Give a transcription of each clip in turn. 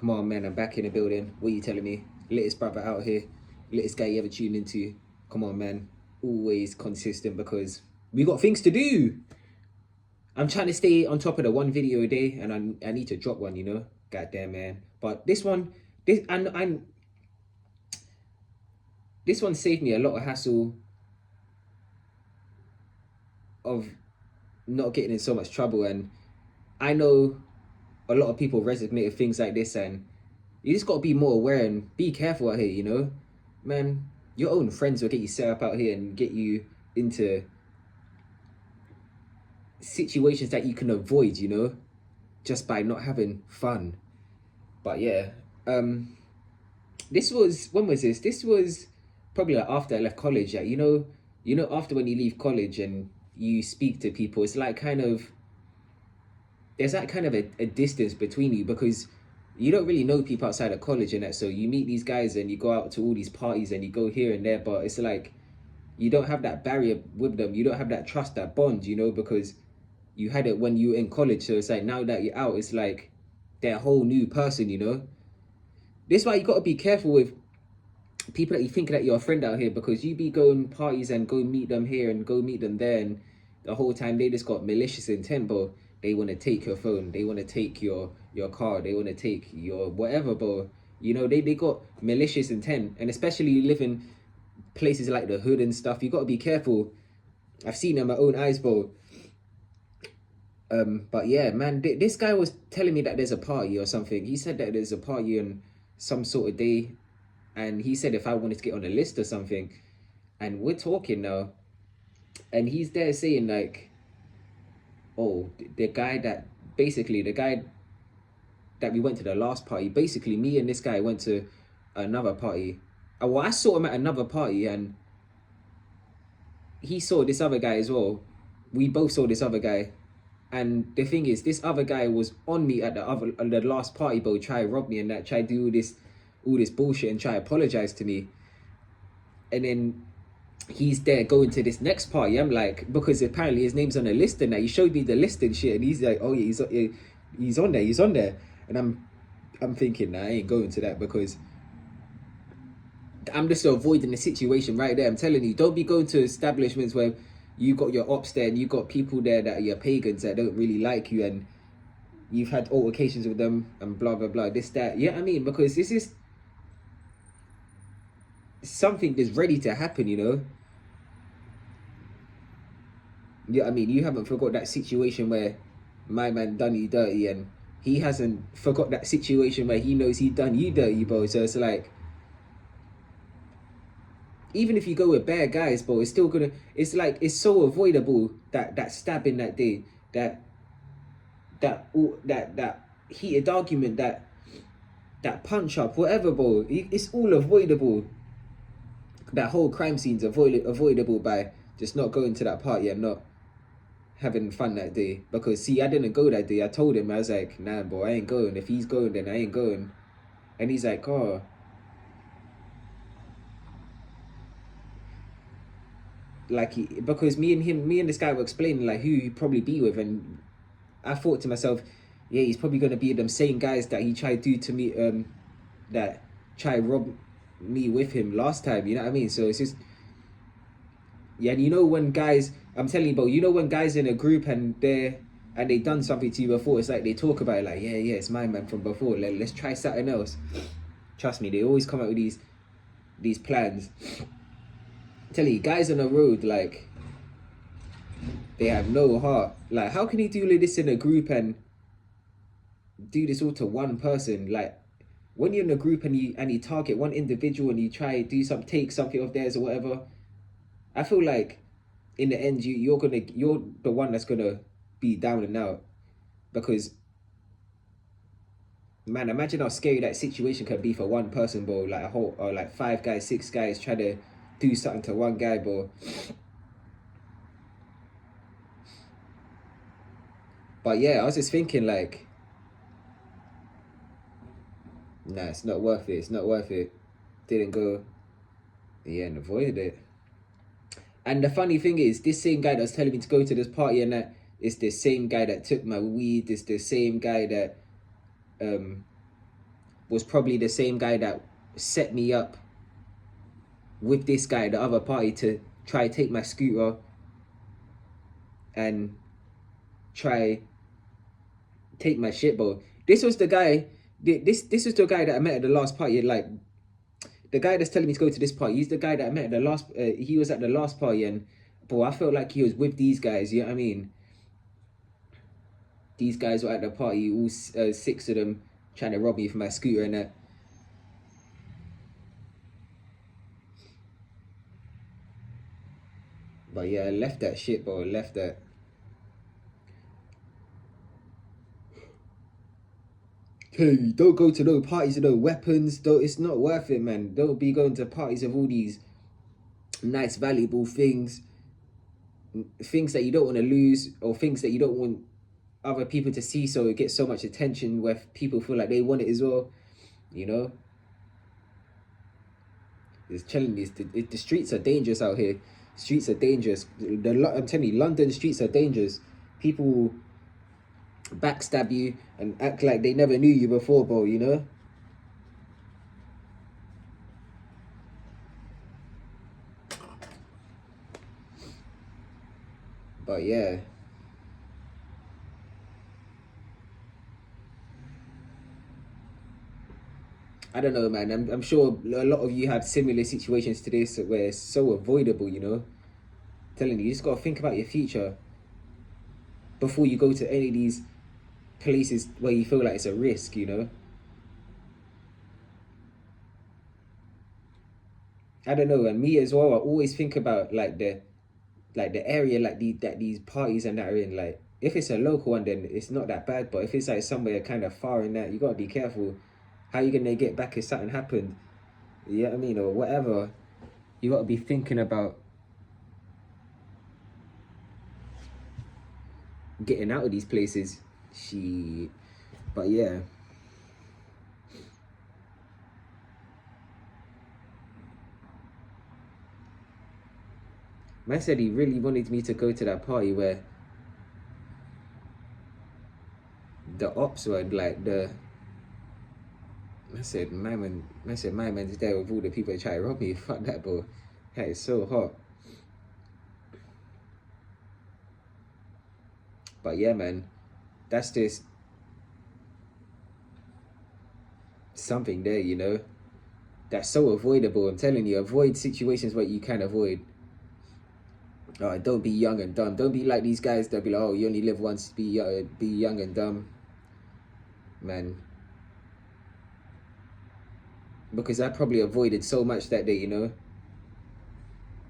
Come on, man, I'm back in the building. What are you telling me? Latest brother out here. Latest guy you ever tuned into. Come on, man. Always consistent because we got things to do. I'm trying to stay on top of the one video a day and I need to drop one, you know? Goddamn, man. But this one, this one saved me a lot of hassle of not getting in so much trouble. And I know a lot of people resonate with things like this, and you just got to be more aware and be careful out here, you know? Man, your own friends will get you set up out here and get you into situations that you can avoid, you know, just by not having fun. But yeah, this was, when was this? This was probably like after I left college. Yeah, after when you leave college and you speak to people, it's like kind of, there's that kind of a distance between you because you don't really know people outside of college and that. So you meet these guys and you go out to all these parties and you go here and there, but it's like you don't have that barrier with them. You don't have that trust, that bond, you know, because you had it when you were in college. So it's like now that you're out, it's like they're a whole new person, you know. This is why you got to be careful with people that you think that you're a friend out here, because you be going parties and go meet them here and go meet them there, and the whole time they just got malicious intent, bro. They want to take your phone, they want to take your car, they want to take your whatever, bro. You know, they got malicious intent. And especially you live in places like the hood and stuff, you got to be careful. I've seen it in my own eyes, bro. But yeah, man, this guy was telling me that there's a party or something. He said that there's a party on some sort of day, and he said if I wanted to get on a list or something. And we're talking now, and he's there saying like, oh, the guy that we went to the last party, basically me and this guy went to another party. Well, I saw him at another party and he saw this other guy as well. We both saw this other guy. And the thing is, this other guy was on me at the last party, bro, try to rob me and that, try to do all this bullshit and try to apologize to me. And then he's there going to this next party. I'm like, because apparently his name's on the list and that. He showed me the list and shit, and he's like, oh yeah, he's on there. And I'm thinking, nah, I ain't going to that because I'm just avoiding the situation right there. I'm telling you, don't be going to establishments where you got your ops there and you got people there that are your pagans that don't really like you, and you've had altercations with them and blah blah blah, this that. Yeah, I mean, because this is something that's ready to happen, you know. Yeah, I mean, you haven't forgot that situation where my man done you dirty, and he hasn't forgot that situation where he knows he done you dirty, bro. So it's like, even if you go with bad guys, bro, it's still gonna, it's like, it's so avoidable, that stabbing that day, that heated argument, that punch up, whatever, bro. It's all avoidable. That whole crime scene's avoidable by just not going to that party and not having fun that day. Because see, I didn't go that day. I told him, I was like, nah, bro, I ain't going. If he's going, then I ain't going. And he's like, oh, like, because me and this guy were explaining like who he'd probably be with, and I thought to myself, yeah, he's probably gonna be them same guys that he tried to do to me, that tried rob me with him last time. You know what I mean? So it's just, yeah. And you know when guys, I'm telling you, bro, you know when guys in a group and they done something to you before, it's like they talk about it like, yeah, it's my man from before. Let's try something else. Trust me, they always come up with these plans. Tell you, guys on the road, like, they have no heart. Like, how can you do this in a group and do this all to one person? Like, when you're in a group and you target one individual and you try to do take something of theirs or whatever, I feel like in the end you're the one that's gonna be down and out. Because, man, imagine how scary that situation can be for one person, bro. Like a whole, or like 5 guys, 6 guys try to do something to one guy, bro. But yeah, I was just thinking like, nah, it's not worth it. It's not worth it. Didn't go. Yeah, and avoided it. And the funny thing is, this same guy that was telling me to go to this party and that is the same guy that took my weed. It's the same guy that was probably the same guy that set me up with this guy at the other party to try take my scooter and try take my shit, bro. This was the guy. This was the guy that I met at the last party. Like, the guy that's telling me to go to this party, he's the guy that I met at the last. He was at the last party, and bro, I felt like he was with these guys. You know what I mean? These guys were at the party, all 6 of them, trying to rob me for my scooter and that. But yeah, I left that shit, bro. I left that. Hey, don't go to no parties with no weapons. Don't. It's not worth it, man. Don't be going to parties of all these nice, valuable things that you don't want to lose, or things that you don't want other people to see, so it gets so much attention where people feel like they want it as well, you know. It's telling you, the streets are dangerous out here. Streets are dangerous. I'm telling you, London streets are dangerous. People backstab you and act like they never knew you before, bro, you know. But yeah, I don't know, man. I'm sure a lot of you have similar situations to this where it's so avoidable, you know. I'm telling you, you just gotta think about your future before you go to any of these places where you feel like it's a risk, you know. I don't know, and me as well, I always think about like the area, like these parties and that are in. Like, if it's a local one, then it's not that bad, but if it's like somewhere kind of far in that, you gotta be careful how you gonna get back if something happened. You know what I mean? Or whatever. You gotta be thinking about getting out of these places. Shit. But yeah. Man said he really wanted me to go to that party where the ops were like I said my man's there with all the people that try to rob me. Fuck that, bro. That is so hot. But yeah, man, that's just something there, you know. That's so avoidable. I'm telling you, avoid situations where you can avoid. Don't be young and dumb. Don't be like these guys that be like, oh, you only live once. Be young and dumb, man. Because I probably avoided so much that day, you know.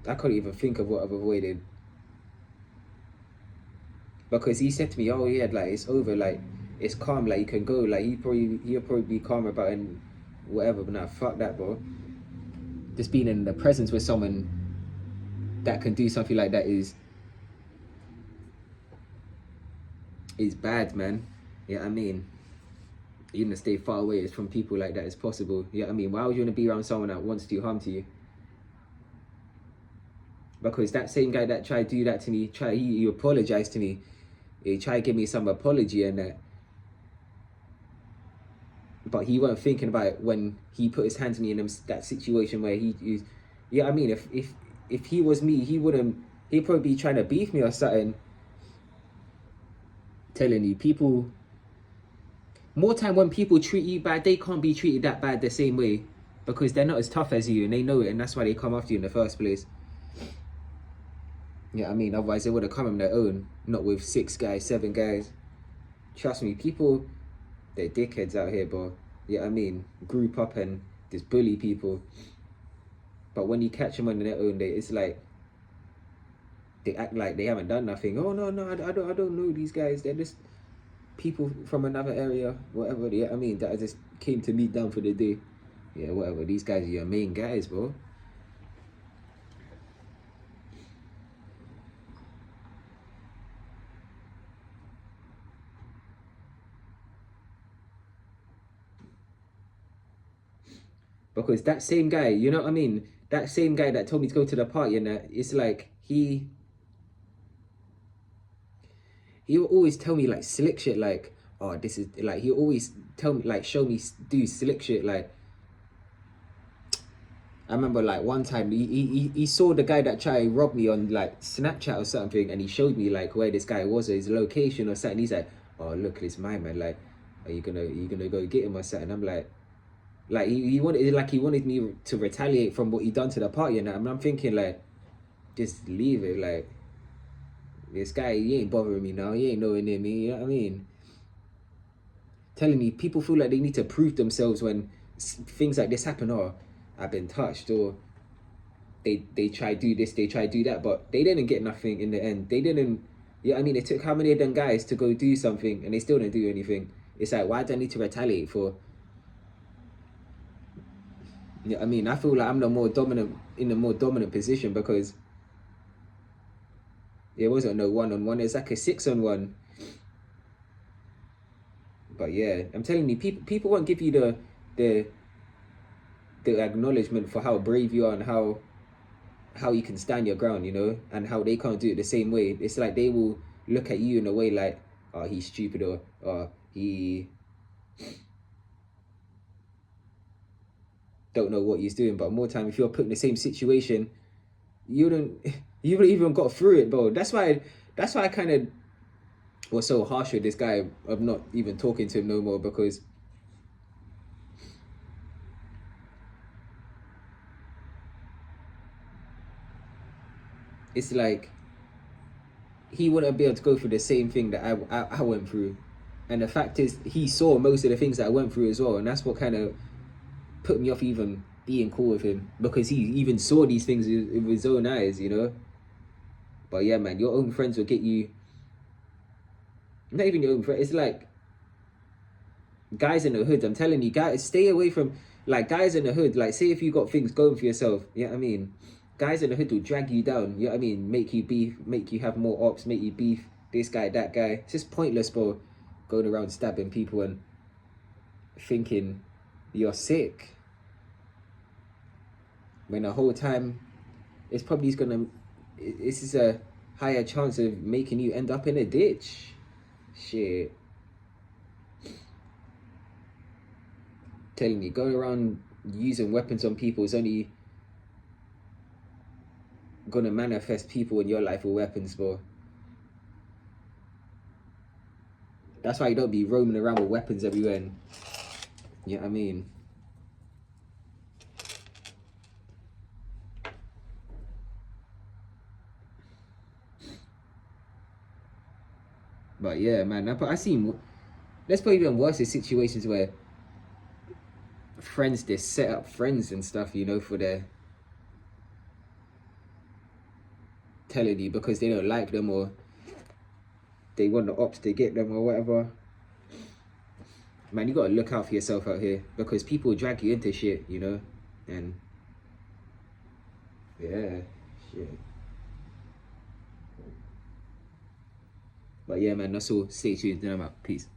I couldn't even think of what I've avoided. Because he said to me, oh yeah, like it's over, like it's calm, like you can go, like he'll probably be calm about it and whatever. But nah, fuck that, bro. Just being in the presence with someone that can do something like that is bad, man. Yeah, I mean, you want to stay far away from people like that as possible. Yeah, I mean, why would you want to be around someone that wants to do harm to you? Because that same guy that tried to do that to me, he apologized to me. He tried to give me some apology and that. But he wasn't thinking about it when he put his hands on me in that situation where yeah, I mean, if he was me, he'd probably be trying to beef me or something. Telling you, people, more time when people treat you bad, they can't be treated that bad the same way because they're not as tough as you and they know it, and that's why they come after you in the first place. Yeah, I mean, otherwise they would have come on their own, not with 6 guys, 7 guys. Trust me, people, they're dickheads out here, bro. Yeah, I mean, group up and just bully people. But when you catch them on their own, it's like they act like they haven't done nothing. Oh no, I don't know these guys. They're just people from another area, whatever. Yeah, I mean, that just came to meet down for the day. Yeah, whatever. These guys are your main guys, bro. Because that same guy, you know what I mean? That same guy that told me to go to the party and that, it's like he will always tell me like slick shit like, oh, this is like, he always tell me, like, show me do slick shit. Like, I remember like one time he saw the guy that tried to rob me on like Snapchat or something, and he showed me like where this guy was or his location or something. He's like, oh, look, it's my man. Like, are you gonna go get him or something? I'm like he wanted me to retaliate from what he done to the party, and I'm thinking like, just leave it. Like, this guy, he ain't bothering me now. He ain't nowhere near me. You know what I mean? Telling me, people feel like they need to prove themselves when things like this happen. Or I've been touched, or they try do this, they try do that, but they didn't get nothing in the end. They didn't. Yeah, I mean, it took how many of them guys to go do something, and they still didn't do anything. It's like, why do I need to retaliate for? Yeah, I mean, I feel like I'm in a more dominant position, because it wasn't no 1-on-1. It's like a 6-on-1. But yeah, I'm telling you, people won't give you the the acknowledgement for how brave you are, and how you can stand your ground, and how they can't do it the same way. It's like they will look at you in a way like, oh, he's stupid, or he don't know what he's doing. But more time, if you're put in the same situation, you don't you haven't even got through it, bro. That's why I kind of was so harsh with this guy of not even talking to him no more, because it's like he wouldn't be able to go through the same thing that I went through. And the fact is, he saw most of the things that I went through as well, and that's what kind of put me off even being cool with him, because he even saw these things with his own eyes. But yeah, man, your own friends will get you. Not even your own friends. It's like guys in the hood. I'm telling you, guys, stay away from like guys in the hood. Like, say if you got things going for yourself, you know what I mean? Guys in the hood will drag you down. You know what I mean? Make you beef, make you have more ops, make you beef. This guy, that guy. It's just pointless, bro. Going around stabbing people and thinking you're sick, when the whole time it's probably gonna. This is a higher chance of making you end up in a ditch. Shit. Telling you, going around using weapons on people is only gonna manifest people in your life with weapons, bro. That's why you don't be roaming around with weapons everywhere. And, you know what I mean? But yeah, man, I seen. Let's put even worse in situations where friends, they set up friends and stuff, for their telling you because they don't like them, or they want the ops to get them, or whatever. Man, you gotta look out for yourself out here, because people drag you into shit, and yeah, shit. But yeah, man, that's all. Stay tuned. Then I'm out. Peace.